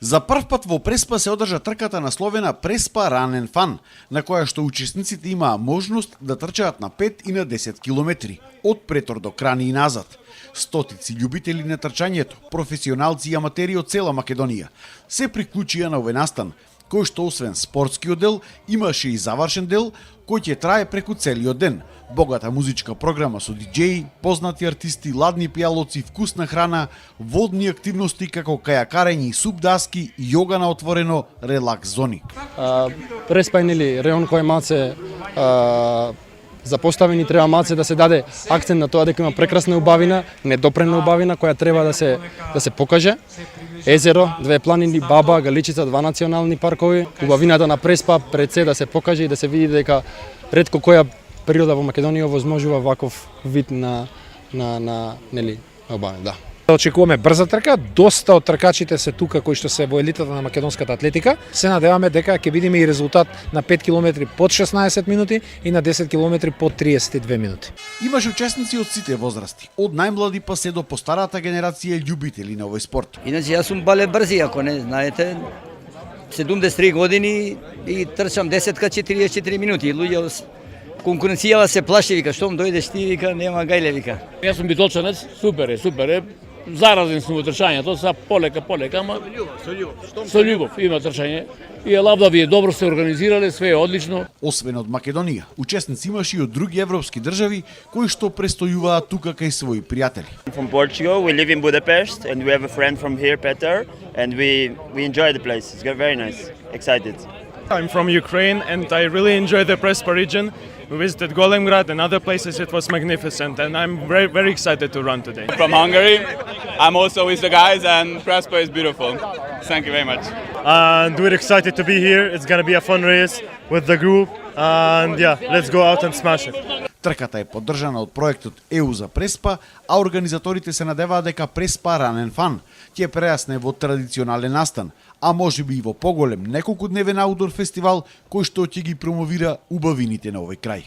За прв пат во Преспа се одржа трката насловена Преспа Ранен Фан, на која што учесниците имаа можност да трчаат на 5 и на 10 километри, од Претор до Крани и назад. Стотици љубители на трчањето, професионалци и аматери од цела Македонија, се приклучија на овој настан, кој што освен спортскиот дел, имаше и завршен дел, кој ќе трае преку целиот ден. Богата музичка програма со диџеи, познати артисти, ладни пијалоци, вкусна храна, водни активности како кајакарење и суп даски, јога на отворено, релакс зони. Преспа е реон кој малце запоставени, треба малце да се даде акцент на тоа дека има прекрасна убавина, недопрена убавина која треба да се покаже. Езеро, две планини, Баба, Галичица, два национални паркови. Убавината на Преспа пред се да се покаже и да се види дека ретко која природа во Македонија овозможува ваков вид на убавина, да. Очекуваме брза трка, доста од тркачите се тука кои што се во елитата на македонската атлетика. Се надеваме дека ќе видиме и резултат на 5 км под 16 минути и на 10 км под 32 минути. Имаше учесници од сите возрасти, од најмлади па се до постарата генерација љубители на овој спорт. Иначе јас сум бале брзи, ако не знаете, 73 години и трчам 10-ка 44 минути. Луѓе конкуренцијава се плаши, вика, штом дојдеш ти, вика, нема гајле, вика. Јас сум битолчанец, супер е. Заразен сум во трчањето, са полека, ама со љубов има трчање. И е лав да ви е добро се организирале, све е одлично. Освен од Македонија, учесници имаше и од други европски држави кои што престојуваат тука кај своји пријатели. From Portugal, we live in Budapest and we have a friend from here, Petar, and we enjoy the place. It's very nice. Excited. I'm from Ukraine and I really enjoy the Prespa region. We visited Golemgrad and other places. It was magnificent and I'm very excited to run today. From Hungary, I'm also with the guys and Prespa is beautiful. Thank you very much. And we're excited to be here. It's going to be a fun race with the group and yeah, let's go out and smash it. Трката е поддржана од проектот EU за Преспа, а организаторите се надеваат дека Преспа Ранен Фан ќе прерасне во традиционален настан, а можеби и во поголем неколкудневен аутдор фестивал кој што ќе ги промовира убавините на овој крај.